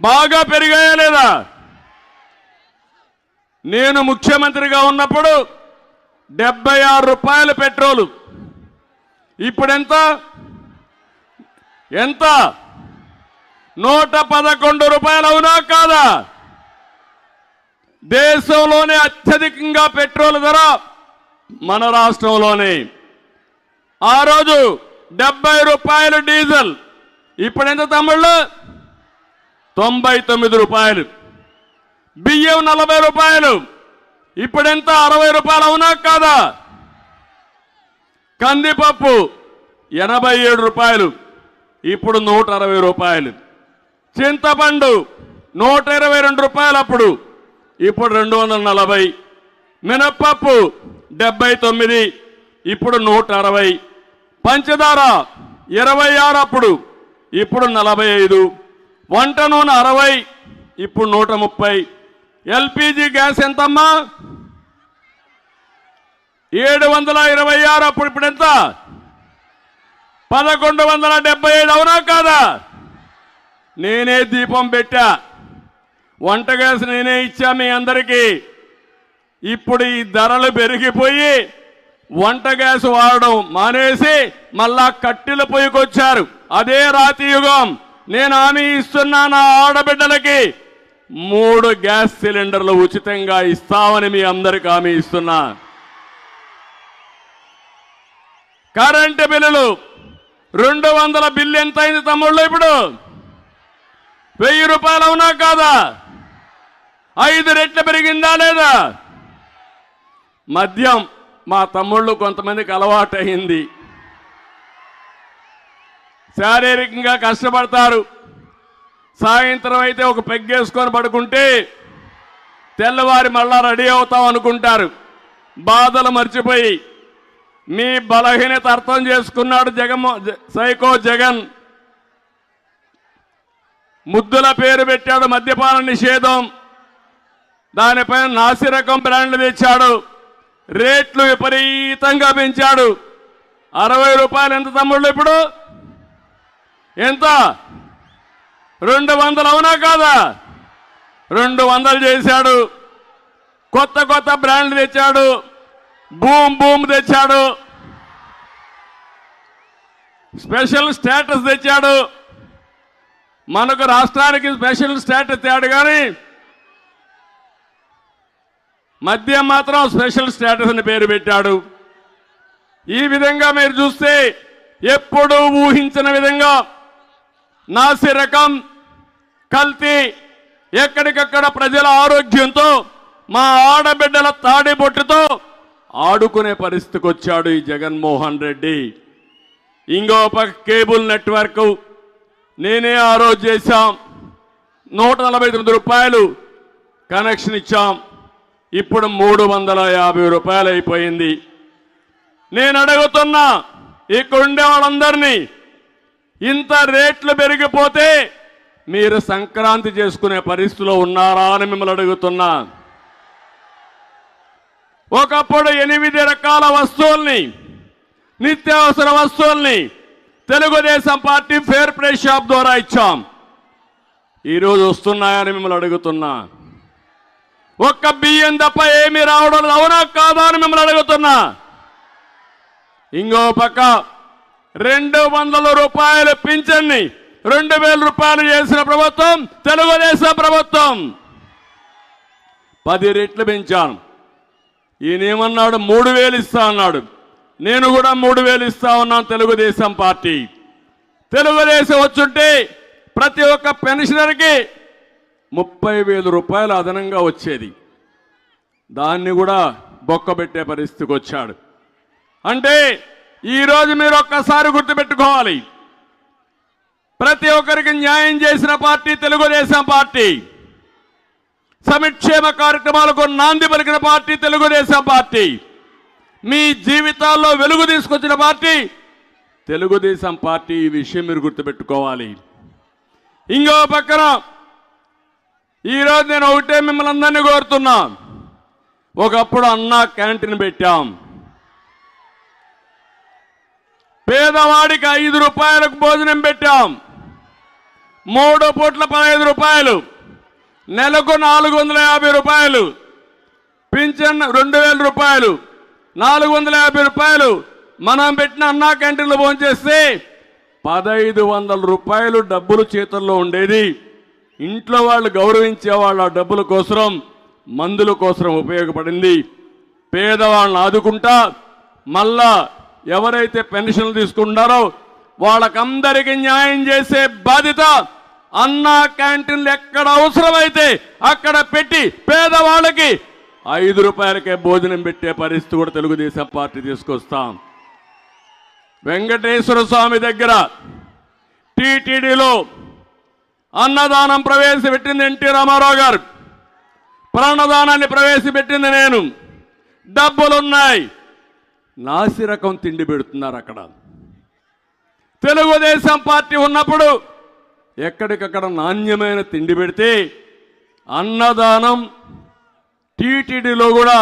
బాగా పెరిగాయా లేదా? నేను ముఖ్యమంత్రిగా ఉన్నప్పుడు 76 రూపాయలు పెట్రోలు. ఇప్పుడు ఎంత? 111 రూపాయలు. అవునా కాదా? దేశంలోనే అత్యధికంగా పెట్రోల్ ధర మన రాష్ట్రంలోనే. ఆ రోజు 70 రూపాయలు డీజిల్. ఇప్పుడు ఎంత తమ్ముళ్ళు? 99 రూపాయలు. బియ్యం 40 రూపాయలు. ఇప్పుడెంత? 60 రూపాయలు. అవునా కాదా? కందిపప్పు 87 రూపాయలు. ఇప్పుడు 160 రూపాయలు. చింతపండు 122 రూపాయలు అప్పుడు, ఇప్పుడు 240. మినప్పప్పు 79, ఇప్పుడు 160. పంచదార 26 అప్పుడు, ఇప్పుడు 45. వంట నూనె 60, ఇప్పుడు 130. ఎల్పిజి గ్యాస్ ఎంతమ్మా? 726 అప్పుడు, ఇప్పుడు ఎంత? 1175. అవునా కాదా? నేనే దీపం పెట్టా, వంట గ్యాస్ నేనే ఇచ్చా మీ అందరికీ. ఇప్పుడు ఈ ధరలు పెరిగిపోయి వంట గ్యాస్ వాడడం మానేసి మళ్ళా కట్టెల పొయ్యికొచ్చారు. అదే రాతి యుగం. నేను హామీ ఇస్తున్నా, నా ఆడబిడ్డలకి 3 గ్యాస్ సిలిండర్లు ఉచితంగా ఇస్తామని మీ అందరికి హామీ ఇస్తున్నా. కరెంటు బిల్లులు 200 బిల్లు ఎంత అయింది తమ్ముళ్ళు? ఇప్పుడు 1000 రూపాయలు. అవునా కాదా? 5 రెట్లు పెరిగిందా లేదా? మద్యం మా తమ్ముళ్ళు కొంతమందికి అలవాటు అయింది. శారీరకంగా కష్టపడతారు. సాయంత్రం అయితే ఒక పెగ్గేసుకొని పడుకుంటే తెల్లవారి మళ్ళా రెడీ అవుతాం అనుకుంటారు. బాధలు మర్చిపోయి మీ బలహీనత అర్థం చేసుకున్నాడు సైకో జగన్. ముద్దుల పేరు పెట్టాడు మద్యపాన నిషేధం. దానిపైన నాసిరకం బ్రాండ్లు తెచ్చాడు. రేట్లు విపరీతంగా పెంచాడు. 60 రూపాయలు ఎంత తమ్ముళ్ళు? ఇప్పుడు ఎంత? 200. అవునా కాదా? 200 చేశాడు. కొత్త కొత్త బ్రాండ్లు తెచ్చాడు. బూమ్ తెచ్చాడు. స్పెషల్ స్టేటస్ తెచ్చాడు. మనకు రాష్ట్రానికి స్పెషల్ స్టేటస్ తేడు కానీ మద్యం మాత్రం స్పెషల్ స్టేటస్ అని పేరు పెట్టాడు. ఈ విధంగా మీరు చూస్తే ఎప్పుడూ ఊహించిన విధంగా నాసిరకం, కల్తీ, ఎక్కడికక్కడ ప్రజల ఆరోగ్యంతో, మా ఆడబిడ్డల తాడిబొట్టుతో ఆడుకునే పరిస్థితికి వచ్చాడు ఈ జగన్మోహన్ రెడ్డి. ఇంకో పక్క కేబుల్ నెట్వర్క్ నేనే ఆ రోజు చేశాం. 149 రూపాయలు కనెక్షన్ ఇచ్చాం. ఇప్పుడు 350 రూపాయలు అయిపోయింది. నేను అడుగుతున్నా ఇక్కడ ఉండే వాళ్ళందరినీ, ఇంత రేట్లు పెరిగిపోతే మీరు సంక్రాంతి చేసుకునే పరిస్థితిలో ఉన్నారా అని మిమ్మల్ని అడుగుతున్నా. ఒకప్పుడు 8 రకాల వస్తువుల్ని, నిత్యావసర వస్తువుల్ని Telugu Desam party fair price shop ద్వారా ఇచ్చాం. ఈరోజు వస్తున్నాయని మిమ్మల్ని అడుగుతున్నా. ఒక్క బియ్యం తప్ప ఏమీ రావడం అవునా కాదా అని మిమ్మల్ని అడుగుతున్నా. ఇంకో పక్క 200 రూపాయలు పింఛన్ని 2000 రూపాయలు చేసిన ప్రభుత్వం తెలుగుదేశం ప్రభుత్వం. 10 రెట్లు పెంచాను. ఈయనేమన్నాడు? 3000 ఇస్తా అన్నాడు. నేను కూడా 3000 ఇస్తా ఉన్నాను. తెలుగుదేశం పార్టీ, తెలుగుదేశం వచ్చుంటే ప్రతి ఒక్క పెన్షనర్కి 30,000 రూపాయలు అదనంగా వచ్చేది. దాన్ని కూడా బొక్కబెట్టే పరిస్థితికి వచ్చాడు. అంటే ఈరోజు మీరు ఒక్కసారి గుర్తుపెట్టుకోవాలి, ప్రతి ఒక్కరికి న్యాయం చేసిన పార్టీ తెలుగుదేశం పార్టీ. సంక్షేమ కార్యక్రమాలకు నాంది పలికిన పార్టీ తెలుగుదేశం పార్టీ. మీ జీవితాల్లో వెలుగు తీసుకొచ్చిన పార్టీ తెలుగుదేశం పార్టీ. ఈ విషయం మీరు గుర్తుపెట్టుకోవాలి. ఇంకో పక్కన ఈరోజు నేను ఒకటే మిమ్మల్ని అందరినీ కోరుతున్నా. ఒకప్పుడు అన్నా క్యాంటీన్ పెట్టాం. పేదవాడికి 5 రూపాయలకు భోజనం పెట్టాం. 3 పూట్ల 15 రూపాయలు, నెలకు 450 రూపాయలు, పింఛన్ 2000 రూపాయలు, 450 రూపాయలు. మనం పెట్టిన అన్నా క్యాంటీన్లో భోంచేస్తే 1500 రూపాయలు డబ్బులు చేతుల్లో ఉండేది. ఇంట్లో వాళ్ళు గౌరవించే వాళ్ళ డబ్బుల కోసం, మందుల కోసం ఉపయోగపడింది. పేదవాళ్ళని ఆదుకుంటా మళ్ళా ఎవరైతే పెన్షన్లు తీసుకుంటారో వాళ్ళకందరికీ న్యాయం చేసే బాధ్యత అన్నా క్యాంటీన్లు ఎక్కడ అవసరమైతే అక్కడ పెట్టి పేదవాళ్ళకి 5 రూపాయలకే భోజనం పెట్టే పరిస్థితి కూడా తెలుగుదేశం పార్టీ తీసుకొస్తాం. వెంకటేశ్వర స్వామి దగ్గర టీటీడీలో అన్నదానం ప్రవేశపెట్టింది ఎన్టీ రామారావు గారు, ప్రాణదానాన్ని ప్రవేశపెట్టింది నేను. డబ్బులున్నాయి, నాసిరకం తిండి పెడుతున్నారు అక్కడ. తెలుగుదేశం పార్టీ ఉన్నప్పుడు ఎక్కడికక్కడ నాణ్యమైన తిండి పెడితే అన్నదానం టీటీడీలో కూడా